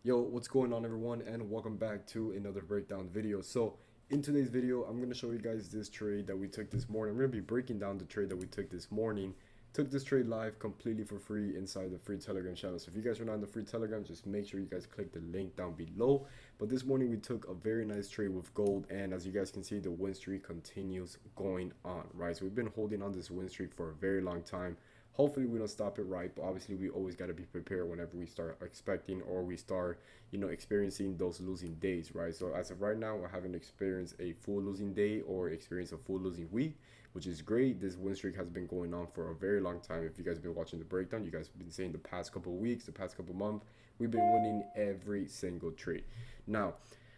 Yo, what's going on everyone, and welcome back to another breakdown video. So in today's video, I'm going to show you guys this trade that we took this morning. I'm going to be breaking down the trade that we took this morning. Took this trade live completely for free inside the free Telegram channel. So if you guys are not in the free Telegram, just make sure you guys click the link down below. But this morning we took a very nice trade with gold, and as you guys can see, the win streak continues going on, right? So we've been holding on this win streak for a very long time. Hopefully we don't stop it, right? But obviously we always got to be prepared whenever we start expecting or we start experiencing those losing days, right? So as of right now, I haven't experienced a full losing day or experienced a full losing week, which is great. This win streak has been going on for a very long time. If you guys have been watching the breakdown, you guys have been saying the past couple of weeks, the past couple of months, we've been winning every single trade. Now,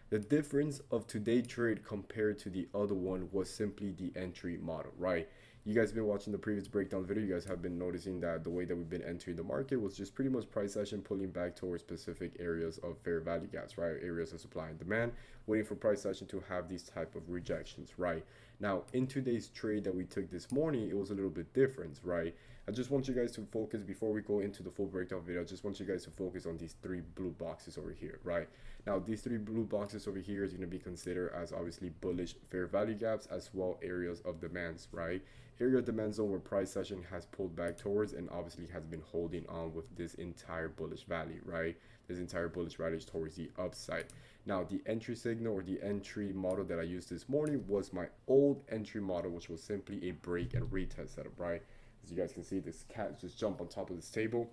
the difference of today's trade compared to the other one was simply the entry model, right? You guys have been watching the previous breakdown video. You guys have been noticing that the way that we've been entering the market was just pretty much price action pulling back towards specific areas of fair value gaps, right? Areas of supply and demand, waiting for price action to have these type of rejections, right? Now, in today's trade that we took this morning, it was a little bit different, right? I just want you guys to focus before we go into the full breakdown video. I just want you guys to focus on these three blue boxes over here, right? Now, these three blue boxes over here is going to be considered as obviously bullish fair value gaps as well areas of demands, right? Area of demand zone where price action has pulled back towards and obviously has been holding on with this entire bullish rally, right? This entire bullish rally is towards the upside. Now, the entry signal or the entry model that I used this morning was my old entry model, which was simply a break and retest setup, right? As you guys can see, this cat just jumped on top of this table.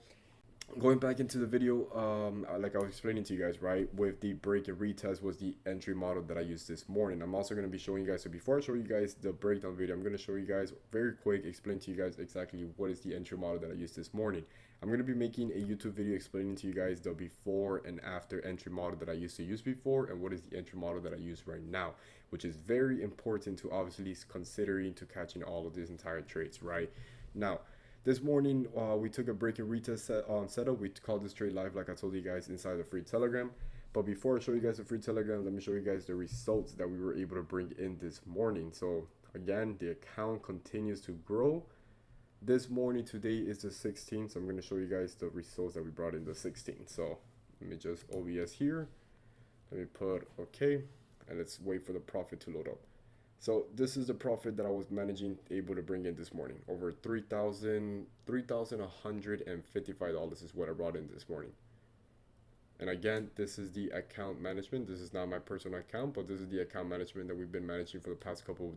Going back into the video, like I was explaining to you guys, right, with the break and retest was the entry model that I used this morning. I'm also going to be showing you guys, so before I show you guys the breakdown video, I'm going to show you guys very quick, explain to you guys exactly what is the entry model that I used this morning. I'm going to be making a YouTube video explaining to you guys the before and after entry model that I used to use before and what is the entry model that I use right now, which is very important to obviously considering to catching all of these entire trades, right? Now, this morning, we took a break and retest setup. We called this trade live, like I told you guys, inside the free Telegram. But before I show you guys the free Telegram, let me show you guys the results that we were able to bring in this morning. So again, the account continues to grow. This morning, today is the 16th. So I'm going to show you guys the results that we brought in the 16th. So let me just OBS here. Let me put OK. And let's wait for the profit to load up. So this is the profit that I was managing able to bring in this morning. Over $3,155 is what I brought in this morning. And again, this is the account management. This is not my personal account, but this is the account management that we've been managing for the past couple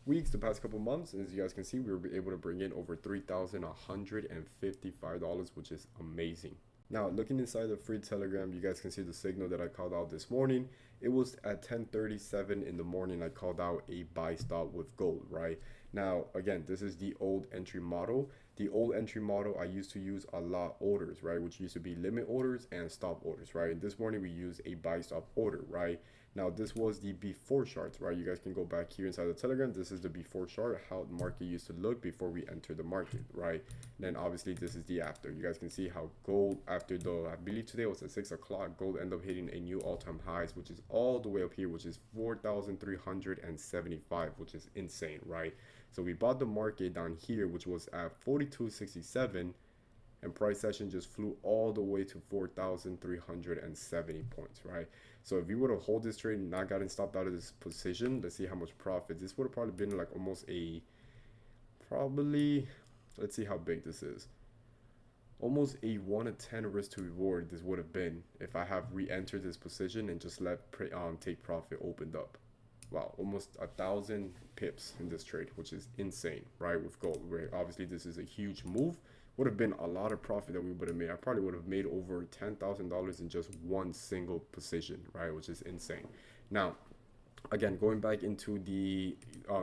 weeks, the past couple months. And as you guys can see, we were able to bring in over $3,155, which is amazing. Now, looking inside the free Telegram, you guys can see the signal that I called out this morning. It was at 10:37 in the morning. I called out a buy stop with gold, right? Now, again, this is the old entry model. The old entry model, I used to use a lot orders, right? Which used to be limit orders and stop orders, right? And this morning we use a buy stop order, right? Now, this was the before charts, right? You guys can go back here inside the Telegram. This is the before chart, how the market used to look before we enter the market, right? And then obviously this is the after. You guys can see how gold after the, I believe today was at 6 o'clock, gold ended up hitting a new all-time highs, which is all the way up here, which is 4,375, which is insane, right? So we bought the market down here, which was at 42.67, and price action just flew all the way to 4,370 points, right? So if you were to hold this trade and not gotten stopped out of this position, let's see how much profit. This would have probably been like almost a, let's see how big this is. Almost a 1 to 10 risk to reward this would have been if I have re-entered this position and just let take profit opened up. Wow, almost 1,000 pips in this trade, which is insane, right? With gold, where obviously this is a huge move. Would have been a lot of profit that we would have made. I probably would have made over $10,000 in just one single position, right? Which is insane. Now, again, going back into the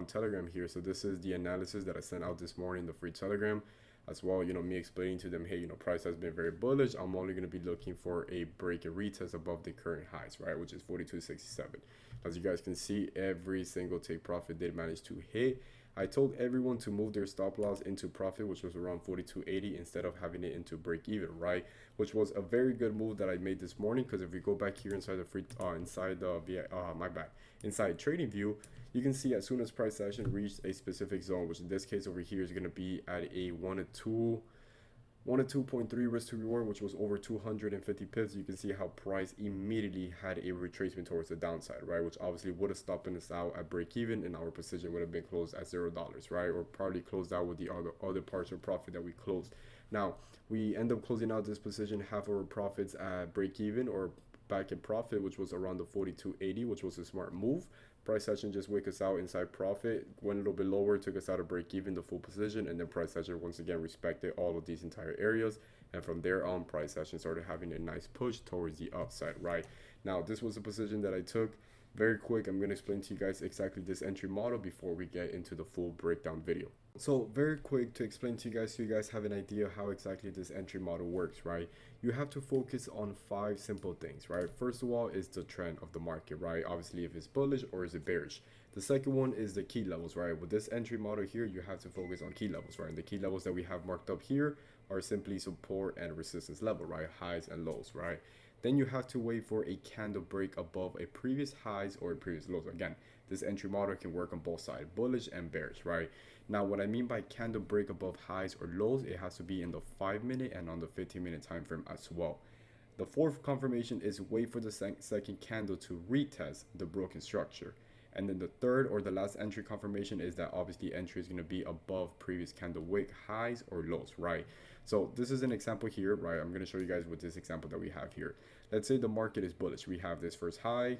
Telegram here. So this is the analysis that I sent out this morning, the free Telegram. As well, me explaining to them, hey, price has been very bullish. I'm only going to be looking for a break and retest above the current highs, right? Which is 42.67. As you guys can see, every single take profit did manage to hit. I told everyone to move their stop loss into profit, which was around 42.80 instead of having it into break even, right? Which was a very good move that I made this morning, because if we go back here inside the free, inside trading view, you can see as soon as price action reached a specific zone, which in this case over here is going to be at a 1 to 2 Wanted 2.3 risk to reward, which was over 250 pips. You can see how price immediately had a retracement towards the downside, right? Which obviously would have stopped us out at break even, and our position would have been closed at $0, right? Or probably closed out with the other partial profit that we closed. Now we end up closing out this position half our profits at break even or back in profit, which was around the 42.80, which was a smart move. Price action just wake us out inside profit, went a little bit lower, took us out of break even, the full position, and then price action once again respected all of these entire areas. And from there on, price action started having a nice push towards the upside, right? Now, this was a position that I took. Very quick, I'm going to explain to you guys exactly this entry model before we get into the full breakdown video. So very quick to explain to you guys so you guys have an idea how exactly this entry model works, right? You have to focus on 5 simple things, right? First of all is the trend of the market, right? Obviously if it's bullish or is it bearish. The second one is the key levels, right? With this entry model here, you have to focus on key levels, right? And the key levels that we have marked up here are simply support and resistance level, right? Highs and lows, right? Then you have to wait for a candle break above a previous highs or a previous lows. Again, this entry model can work on both sides, bullish and bearish, right? Now, what I mean by candle break above highs or lows, it has to be in the 5-minute and on the 15-minute time frame as well. The fourth confirmation is wait for the second candle to retest the broken structure. And then the third or the last entry confirmation is that obviously entry is going to be above previous candle wick highs or lows, right? So this is an example here, right? I'm going to show you guys with this example that we have here. Let's say the market is bullish. We have this first high,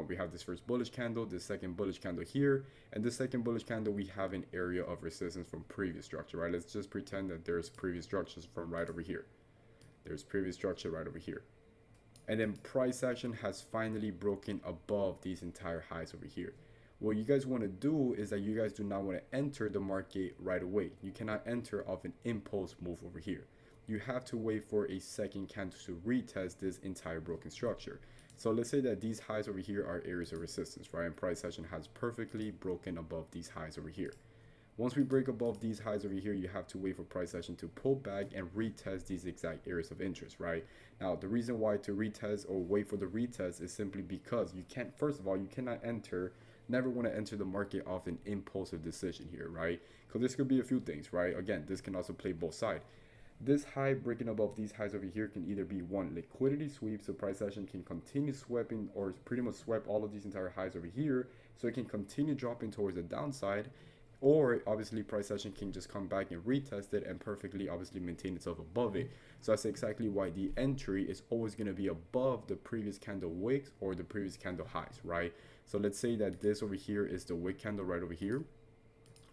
we have this first bullish candle, this second bullish candle here, and this second bullish candle, we have an area of resistance from previous structure, right? Let's just pretend that there's previous structures from right over here. There's previous structure right over here. And then price action has finally broken above these entire highs over here. What you guys want to do is that you guys do not want to enter the market right away. You cannot enter off an impulse move over here. You have to wait for a second candle to retest this entire broken structure. So let's say that these highs over here are areas of resistance, right? And price action has perfectly broken above these highs over here. Once we break above these highs over here, you have to wait for price action to pull back and retest these exact areas of interest, right? Now, the reason why to retest or wait for the retest is simply because you can't, first of all, you cannot never want to enter the market off an impulsive decision here, right? Because this could be a few things, right? Again, this can also play both sides. This high breaking above these highs over here can either be one, liquidity sweep, so price action can continue sweeping or pretty much sweep all of these entire highs over here, so it can continue dropping towards the downside. Or obviously price action can just come back and retest it and perfectly obviously maintain itself above it. So that's exactly why the entry is always going to be above the previous candle wicks or the previous candle highs, right? So let's say that this over here is the wick candle right over here,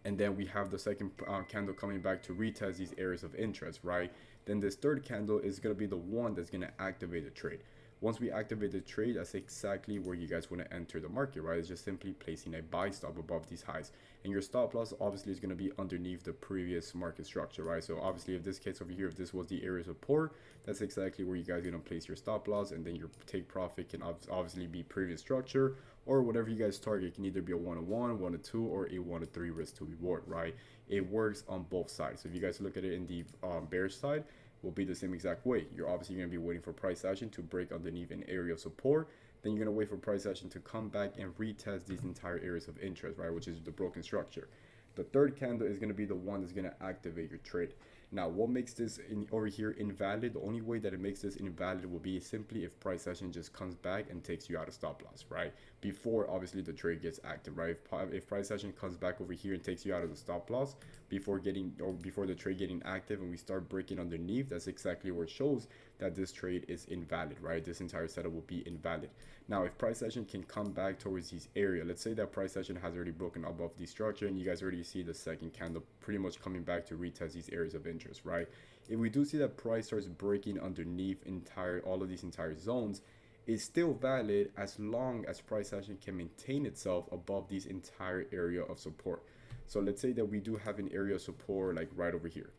and then we have the second candle coming back to retest these areas of interest, right? Then this third candle is going to be the one that's going to activate the trade. Once we activate the trade, that's exactly where you guys want to enter the market, right? It's just simply placing a buy stop above these highs. And your stop loss obviously is going to be underneath the previous market structure, right? So obviously if this case over here, if this was the area of support, that's exactly where you guys are going to place your stop loss, and then your take profit can obviously be previous structure, or whatever you guys target. It can either be a 1-1, 1-2, or a 1-3 risk to reward, right? It works on both sides. So if you guys look at it in the bearish side, will be the same exact way. You're obviously going to be waiting for price action to break underneath an area of support. Then you're going to wait for price action to come back and retest these entire areas of interest, right? Which is the broken structure. The third candle is going to be the one that's going to activate your trade. Now, what makes this over here invalid? The only way that it makes this invalid will be simply if price action just comes back and takes you out of stop loss, right? Before obviously the trade gets active, right? If price action comes back over here and takes you out of the stop loss before the trade getting active and we start breaking underneath, that's exactly where it shows that this trade is invalid, right? This entire setup will be invalid. Now, if price action can come back towards this area, let's say that price action has already broken above the structure and you guys already see the second candle pretty much coming back to retest these areas of interest, right? If we do see that price starts breaking underneath all of these entire zones, it's still valid as long as price action can maintain itself above these entire area of support. So let's say that we do have an area of support like right over here,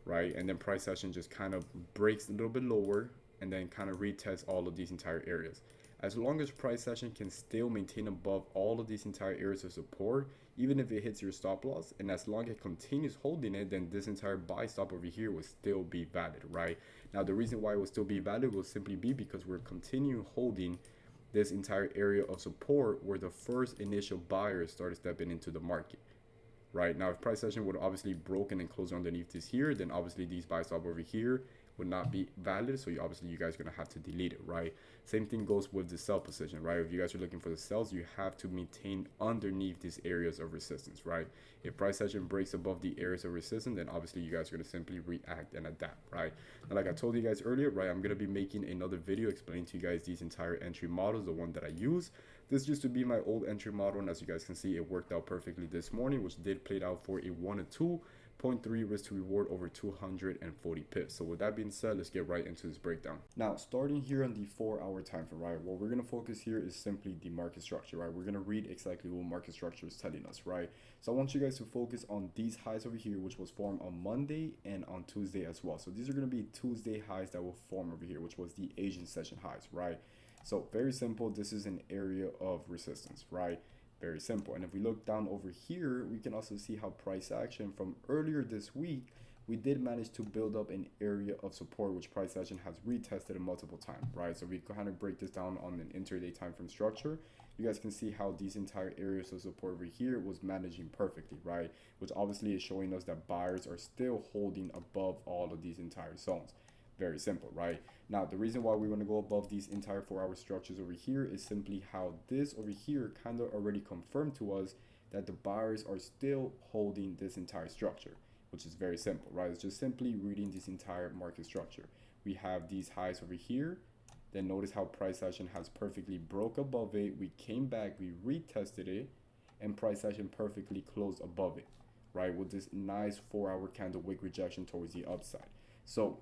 right? And then price action just kind of breaks a little bit lower and then kind of retests all of these entire areas. As long as price action can still maintain above all of these entire areas of support, even if it hits your stop loss, and as long as it continues holding it, then this entire buy stop over here will still be valid, right? Now, the reason why it will still be valid will simply be because we're continuing holding this entire area of support where the first initial buyers started stepping into the market. right? Now, if price action would obviously broken and closed underneath this here, then obviously these buy stop over here would not be valid. So you guys are gonna have to delete it, right? Same thing goes with the sell position, right? If you guys are looking for the sells, you have to maintain underneath these areas of resistance, right? If price action breaks above the areas of resistance, then obviously you guys are gonna simply react and adapt, right? And like I told you guys earlier, right, I'm gonna be making another video explaining to you guys these entire entry models, the one that I use. This used to be my old entry model, and as you guys can see, it worked out perfectly this morning, which did play out for a 1 and 2.3 risk to reward over 240 pips. So with that being said, let's get right into this breakdown. Now, starting here on the 4-hour time frame, right, what we're going to focus here is simply the market structure, right? We're going to read exactly what market structure is telling us, right? So I want you guys to focus on these highs over here, which was formed on Monday and on Tuesday as well. So these are going to be Tuesday highs that will form over here, which was the Asian session highs, right? So very simple, this is an area of resistance, right? Very simple. And if we look down over here, we can also see how price action from earlier this week, we did manage to build up an area of support, which price action has retested multiple times, right? So we kind of break this down on an intraday time frame structure. You guys can see how these entire areas of support over here was managing perfectly, right? Which obviously is showing us that buyers are still holding above all of these entire zones. Very simple, right? Now, the reason why we want to go above these entire 4-hour structures over here is simply how this over here kind of already confirmed to us that the buyers are still holding this entire structure, which is very simple, right? It's just simply reading this entire market structure. We have these highs over here. Then notice how price action has perfectly broke above it. We came back, we retested it, and price action perfectly closed above it, right? With this nice 4-hour candle wick rejection towards the upside. So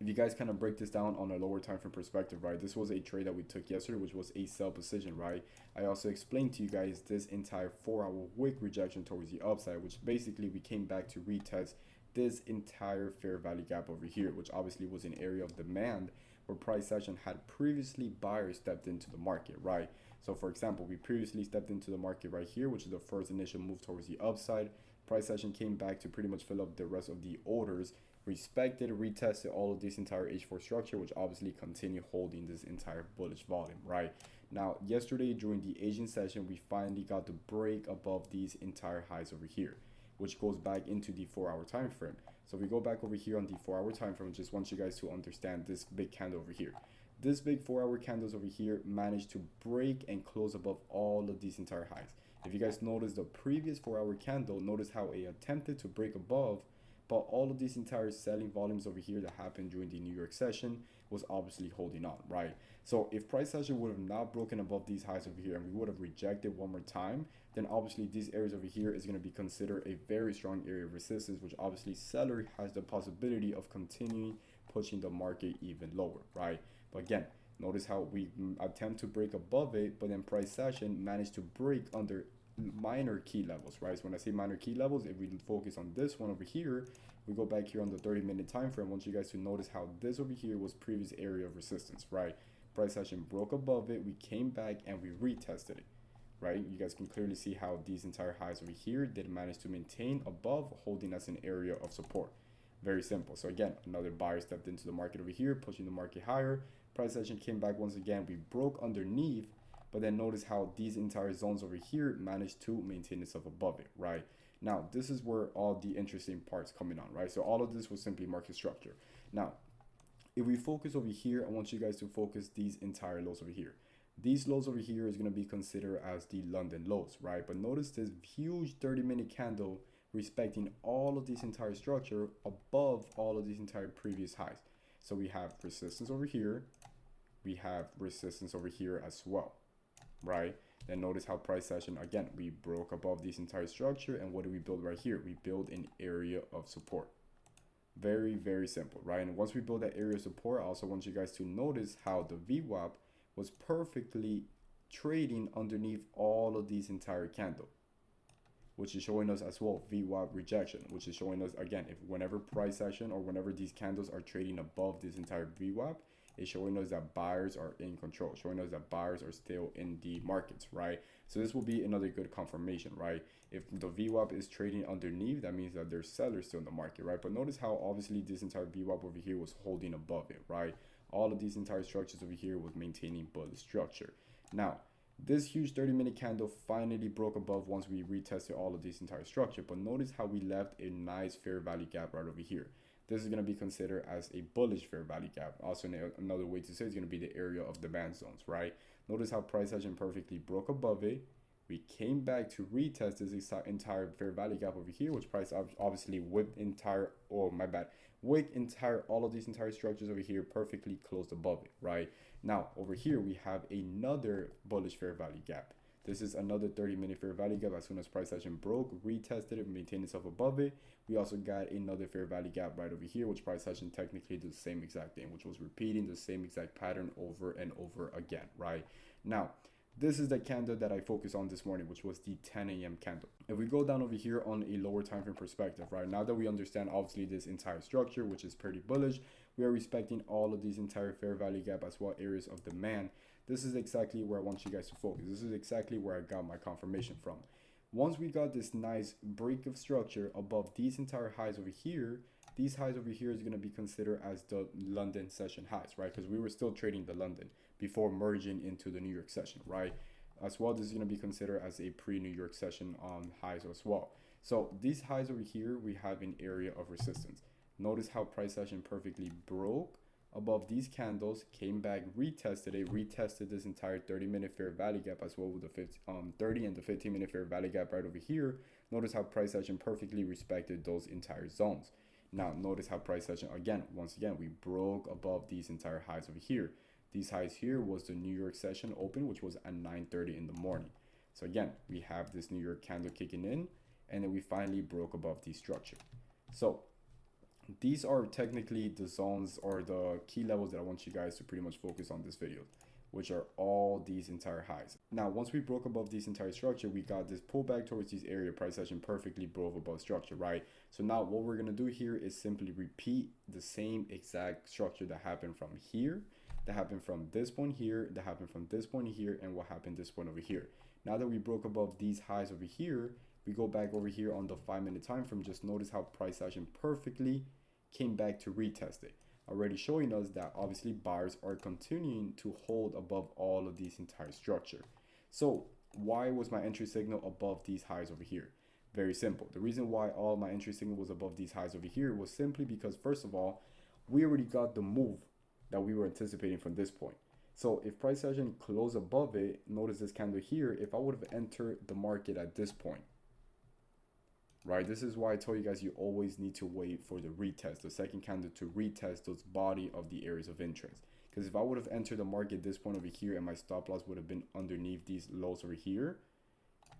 if you guys kind of break this down on a lower time frame perspective, right, this was a trade that we took yesterday, which was a sell position, right? I also explained to you guys this entire 4-hour wick rejection towards the upside, which basically we came back to retest this entire fair value gap over here, which obviously was an area of demand where price action had previously buyers stepped into the market, right? So for example, we previously stepped into the market right here, which is the first initial move towards the upside. Price action came back to pretty much fill up the rest of the orders, respected, retested all of this entire H4 structure, which obviously continue holding this entire bullish volume, right? Now, yesterday during the Asian session, we finally got the break above these entire highs over here, which goes back into the 4-hour time frame. So if we go back over here on the 4-hour time frame, just want you guys to understand this big candle over here. This big 4-hour candles over here managed to break and close above all of these entire highs. If you guys notice the previous 4-hour candle, notice how it attempted to break above, but all of these entire selling volumes over here that happened during the New York session was obviously holding on, right? So if price action would have not broken above these highs over here and we would have rejected one more time, then obviously these areas over here is going to be considered a very strong area of resistance, which obviously seller has the possibility of continuing pushing the market even lower, right? But again, notice how we attempt to break above it, but then price action managed to break under minor key levels, right? So when I say minor key levels, if we focus on this one over here, we go back here on the 30-minute time frame, I want you guys to notice how this over here was previous area of resistance, right? Price action broke above it, we came back and we retested it, right? You guys can clearly see how these entire highs over here did manage to maintain above, holding as an area of support. Very simple. So again, another buyer stepped into the market over here, pushing the market higher. Price action came back once again, we broke underneath, but then notice how these entire zones over here managed to maintain itself above it, right? Now, this is where all the interesting parts coming on, right? So all of this was simply market structure. Now, if we focus over here, I want you guys to focus these entire lows over here. These lows over here is going to be considered as the London lows, right? But notice this huge 30-minute candle respecting all of this entire structure above all of these entire previous highs. So we have resistance over here. We have resistance over here as well, right? Then notice how price action, again, we broke above this entire structure. And what do we build right here? We build an area of support. Very, very simple, right? And once we build that area of support, I also want you guys to notice how the VWAP was perfectly trading underneath all of these entire candle, which is showing us as well VWAP rejection, which is showing us, again, if whenever price action or whenever these candles are trading above this entire VWAP, it's showing us that buyers are in control, showing us that buyers are still in the markets, right? So this will be another good confirmation, right? If the VWAP is trading underneath, that means that there's sellers still in the market, right? But notice how obviously this entire VWAP over here was holding above it, right? All of these entire structures over here was maintaining bullish structure. Now, This huge 30-minute candle finally broke above once we retested all of this entire structure. But notice how we left a nice fair value gap right over here. This is going to be considered as a bullish fair value gap. Also, another way to say it's going to be the area of demand zones, right? Notice how price action perfectly broke above it. We came back to retest this entire fair value gap over here, which price obviously whipped all of these entire structures over here perfectly closed above it, right? Now, over here, we have another bullish fair value gap. This is another 30-minute fair value gap. As soon as price action broke, retested it, maintained itself above it. We also got another fair value gap right over here, which price action technically did the same exact thing, which was repeating the same exact pattern over and over again, right? Now, this is the candle that I focused on this morning, which was the 10 a.m. candle. If we go down over here on a lower time frame perspective, right, now that we understand obviously this entire structure, which is pretty bullish, we are respecting all of these entire fair value gap as well areas of demand. This is exactly where I want you guys to focus. This is exactly where I got my confirmation from. Once we got this nice break of structure above these entire highs over here, these highs over here is going to be considered as the London session highs, right? Because we were still trading the London before merging into the New York session, right? As well, this is going to be considered as a pre-New York session highs as well. So these highs over here, we have an area of resistance. Notice how price action perfectly broke above these candles, came back, retested this entire 30-minute fair value gap as well with the 30 and the 15-minute fair value gap right over here. Notice how price action perfectly respected those entire zones. Now, notice how price action, once again, we broke above these entire highs over here. These highs here was the New York session open, which was at 9:30 in the morning. So again, we have this New York candle kicking in, and then we finally broke above the structure. So these are technically the zones or the key levels that I want you guys to pretty much focus on this video, which are all these entire highs. Now, once we broke above this entire structure, we got this pullback towards this area. Price action perfectly broke above structure, right? So now what we're going to do here is simply repeat the same exact structure that happened from here, that happened from this point here, that happened from this point here, and what happened this point over here. Now that we broke above these highs over here, we go back over here on the 5-minute time frame. Just notice how price action perfectly came back to retest it, already showing us that obviously buyers are continuing to hold above all of these entire structure. So why was my entry signal above these highs over here? Very simple. The reason why all my entry signal was above these highs over here was simply because, first of all, we already got the move that we were anticipating from this point. So if price action closed above it, notice this candle here, if I would have entered the market at this point, right, this is why I told you guys you always need to wait for the retest, the second candle to retest those body of the areas of interest. Because if I would have entered the market at this point over here and my stop loss would have been underneath these lows over here,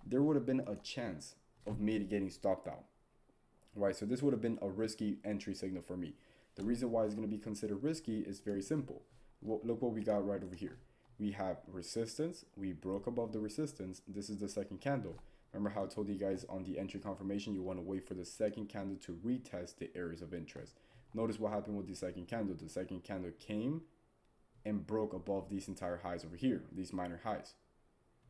there would have been a chance of me getting stopped out, right? So this would have been a risky entry signal for me. The reason why it's going to be considered risky is very simple. Look what we got right over here. We have resistance. We broke above the resistance. This is the second candle. Remember how I told you guys on the entry confirmation, you want to wait for the second candle to retest the areas of interest. Notice what happened with the second candle. The second candle came and broke above these entire highs over here, these minor highs.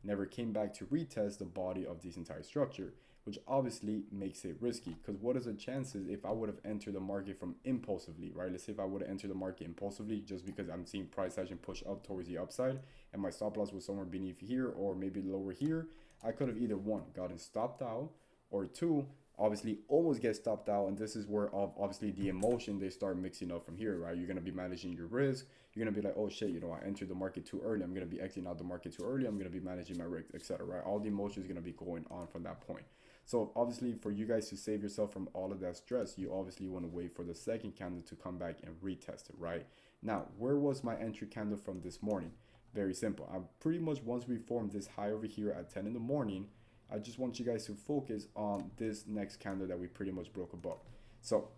Never came back to retest the body of this entire structure, which obviously makes it risky. Because what is the chances if I would have entered the market from impulsively, right? Let's say if I would have entered the market impulsively just because I'm seeing price action push up towards the upside and my stop loss was somewhere beneath here or maybe lower here, I could have either one, gotten stopped out, or two, obviously almost get stopped out. And this is where obviously the emotion, they start mixing up from here, right? You're going to be managing your risk. You're going to be like, oh shit, you know, I entered the market too early. I'm going to be exiting out the market too early. I'm going to be managing my risk, etc. Right? All the emotions going to be going on from that point. So obviously for you guys to save yourself from all of that stress, you obviously want to wait for the second candle to come back and retest it, right? Now, where was my entry candle from this morning? Very simple. I'm pretty much, once we formed this high over here at 10 in the morning, I just want you guys to focus on this next candle that we pretty much broke above. So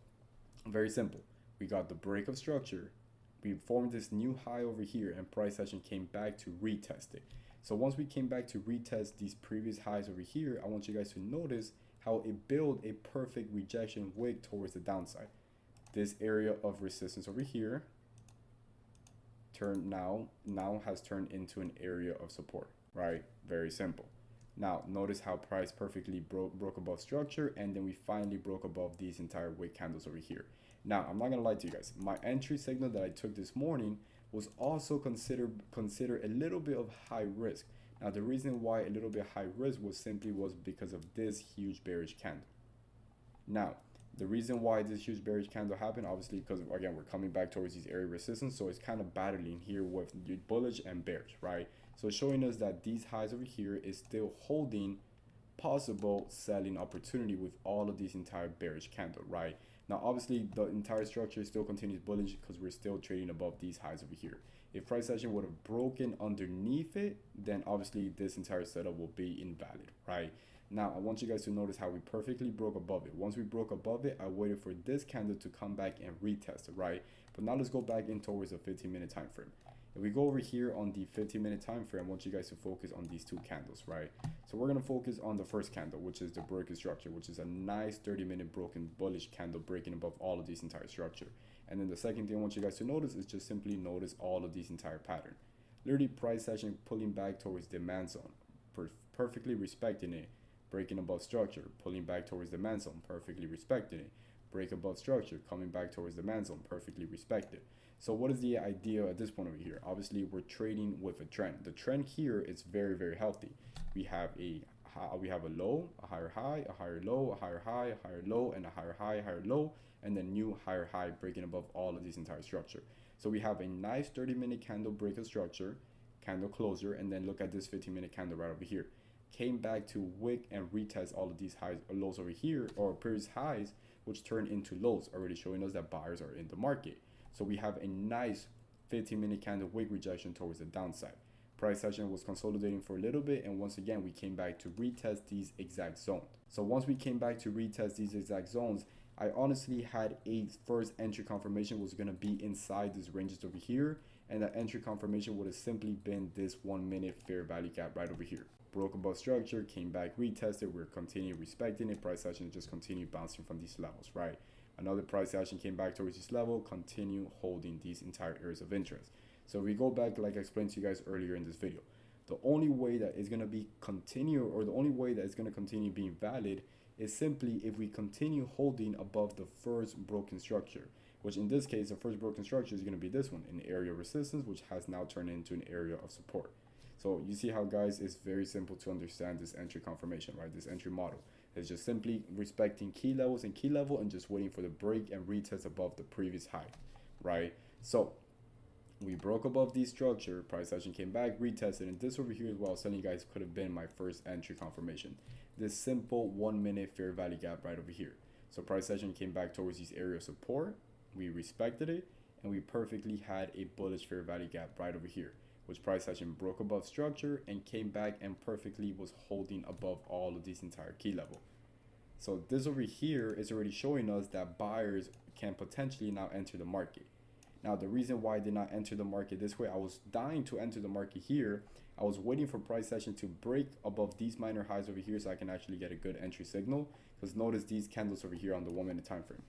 very simple. We got the break of structure. We formed this new high over here and price action came back to retest it. So once we came back to retest these previous highs over here, I want you guys to notice how it built a perfect rejection wick towards the downside. This area of resistance over here now has turned into an area of support, right? Very simple. Now notice how price perfectly broke above structure, and then we finally broke above these entire wick candles over here. Now I'm not gonna lie to you guys, my entry signal that I took this morning was also considered a little bit of high risk, Now the reason why a little bit high risk was because of this huge bearish candle. Now the reason why this huge bearish candle happened, obviously because again we're coming back towards these area resistance, so it's kind of battling here with bullish and bearish, right? So it's showing us that these highs over here is still holding possible selling opportunity with all of these entire bearish candle, right? Now obviously the entire structure still continues bullish because we're still trading above these highs over here. If price action would have broken underneath it, then obviously this entire setup will be invalid, right? Now I want you guys to notice how we perfectly broke above it. Once we broke above it, I waited for this candle to come back and retest it, right? But now let's go back in towards a 15-minute time frame. If we go over here on the 15-minute time frame, I want you guys to focus on these two candles, right? So we're going to focus on the first candle, which is the broken structure, which is a nice 30-minute broken bullish candle breaking above all of these entire structure. And then the second thing I want you guys to notice is just simply notice all of these entire pattern. Literally price action pulling back towards demand zone, perfectly respecting it, breaking above structure, pulling back towards demand zone, perfectly respecting it, break above structure, coming back towards demand zone, perfectly respected. So what is the idea at this point over here? Obviously we're trading with a trend. The trend here is very, very healthy. We have a low, a higher high, a higher low, a higher high, a higher low, and a higher high, higher low, and then new higher high breaking above all of this entire structure. So we have a nice 30-minute candle break of structure, candle closer, and then look at this 15-minute candle right over here. Came back to wick and retest all of these highs or lows over here, or previous highs, which turned into lows, already showing us that buyers are in the market. So we have a nice 15-minute candle wick rejection towards the downside. Price action was consolidating for a little bit, and once again we came back to retest these exact zones. So once we came back to retest these exact zones, I honestly had a first entry confirmation was going to be inside these ranges over here, and that entry confirmation would have simply been this 1 minute fair value gap right over here. Broke above structure, came back, retested, we're continuing respecting it, price action just continued bouncing from these levels, right? Another price action came back towards this level, continue holding these entire areas of interest. So we go back, like I explained to you guys earlier in this video, the only way that is going to be continue, or the only way that it's going to continue being valid is simply if we continue holding above the first broken structure, which in this case, the first broken structure is going to be this one, an area of resistance, which has now turned into an area of support. So you see how, guys, it's very simple to understand this entry confirmation, right? This entry model is just simply respecting key levels and key level and just waiting for the break and retest above the previous high, right? So we broke above the structure, price action came back, retested, and this over here is what I was telling you guys could have been my first entry confirmation. This simple 1 minute fair value gap right over here. So price action came back towards these area of support, we respected it, and we perfectly had a bullish fair value gap right over here, which price action broke above structure and came back and perfectly was holding above all of these entire key level. So this over here is already showing us that buyers can potentially now enter the market. Now the reason why I did not enter the market this way, I was dying to enter the market here. I was waiting for price action to break above these minor highs over here so I can actually get a good entry signal, because notice these candles over here on the 1 minute time frame.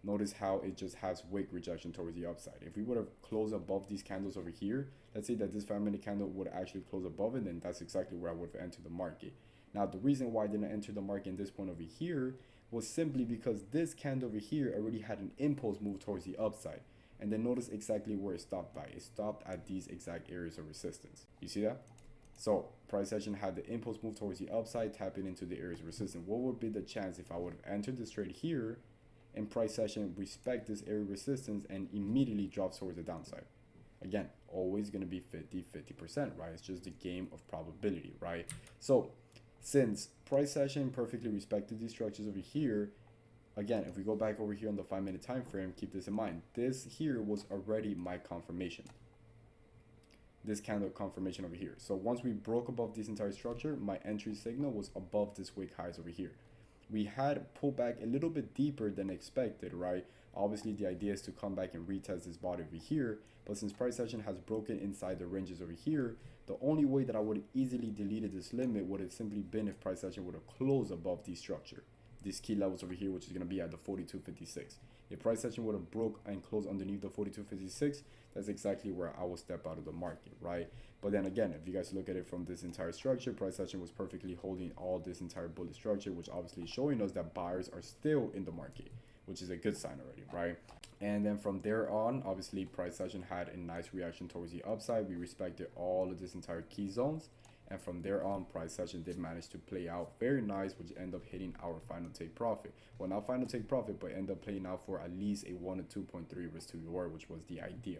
Notice how it just has wick rejection towards the upside. If we would have closed above these candles over here, let's say that this 5-minute candle would actually close above it, then that's exactly where I would have entered the market. Now, the reason why I didn't enter the market in this point over here was simply because this candle over here already had an impulse move towards the upside. And then notice exactly where it stopped by. It stopped at these exact areas of resistance. You see that? So price action had the impulse move towards the upside, tapping into the areas of resistance. What would be the chance if I would have entered this trade here and price action respect this area of resistance and immediately drops towards the downside? Again, always going to be 50-50%, right? It's just the game of probability, right? So since price action perfectly respected these structures over here, again, if we go back over here on the 5-minute time frame, keep this in mind. This here was already my confirmation. This candle confirmation over here. So once we broke above this entire structure, my entry signal was above this wick highs over here. We had pulled back a little bit deeper than expected, right? Obviously, the idea is to come back and retest this body over here. But since price action has broken inside the ranges over here, the only way that I would have easily deleted this limit would have simply been if price action would have closed above the structure, these key levels over here, which is going to be at the 42.56. If price action would have broke and closed underneath the 42.56, that's exactly where I will step out of the market, right? But then again, if you guys look at it from this entire structure, price action was perfectly holding all this entire bullish structure, which obviously is showing us that buyers are still in the market, which is a good sign already, right? And then from there on, obviously price action had a nice reaction towards the upside. We respected all of this entire key zones. And from there on, price action did manage to play out very nice, which ended up hitting our final take profit. Well, not final take profit, but end up playing out for at least a 1 to 2.3 risk to reward, which was the idea.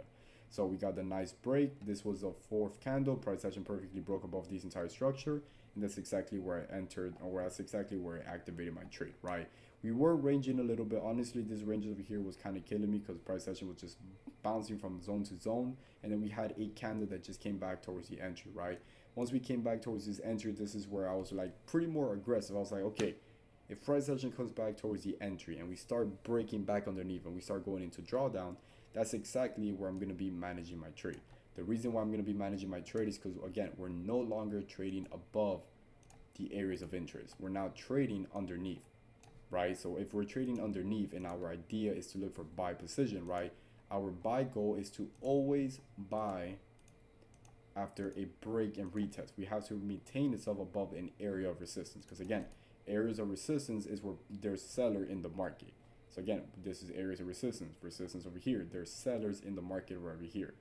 So we got the nice break. This was the fourth candle. Price action perfectly broke above this entire structure, and that's exactly where I entered, or that's exactly where I activated my trade, right? We were ranging a little bit. Honestly, this range over here was kind of killing me because price action was just bouncing from zone to zone, and then we had a candle that just came back towards the entry, right? Once we came back towards this entry, this is where I was like pretty more aggressive. I was like, okay, if price action comes back towards the entry and we start breaking back underneath and we start going into drawdown, that's exactly where I'm going to be managing my trade. The reason why I'm going to be managing my trade is because, again, we're no longer trading above the areas of interest. We're now trading underneath, right? So if we're trading underneath and our idea is to look for buy position, right? Our buy goal is to always buy after a break and retest. We have to maintain itself above an area of resistance, because again, areas of resistance is where there's seller in the market. So again, this is areas of resistance over here. There's sellers in the market right over here.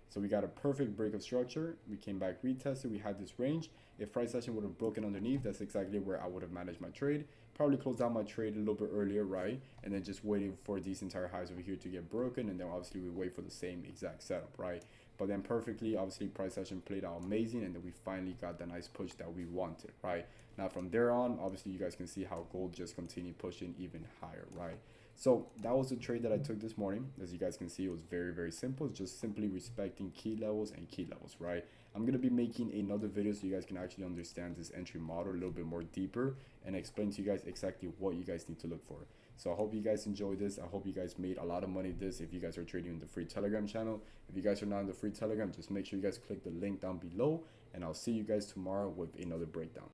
So we got a perfect break of structure. We came back, retested, we had this range. If price action would have broken underneath, that's exactly where I would have managed my trade. Probably closed out my trade a little bit earlier, right? And then just waiting for these entire highs over here to get broken, and then obviously we wait for the same exact setup, right? But then perfectly, obviously price action played out amazing, and then we finally got the nice push that we wanted, right? Now from there on, obviously you guys can see how gold just continued pushing even higher, right? So that was the trade that I took this morning. As you guys can see, it was very, very simple. It's just simply respecting key levels and key levels, right? I'm going to be making another video so you guys can actually understand this entry model a little bit more deeper and explain to you guys exactly what you guys need to look for. So I hope you guys enjoyed this. I hope you guys made a lot of money this if you guys are trading in the free Telegram channel. If you guys are not in the free Telegram, just make sure you guys click the link down below, and I'll see you guys tomorrow with another breakdown.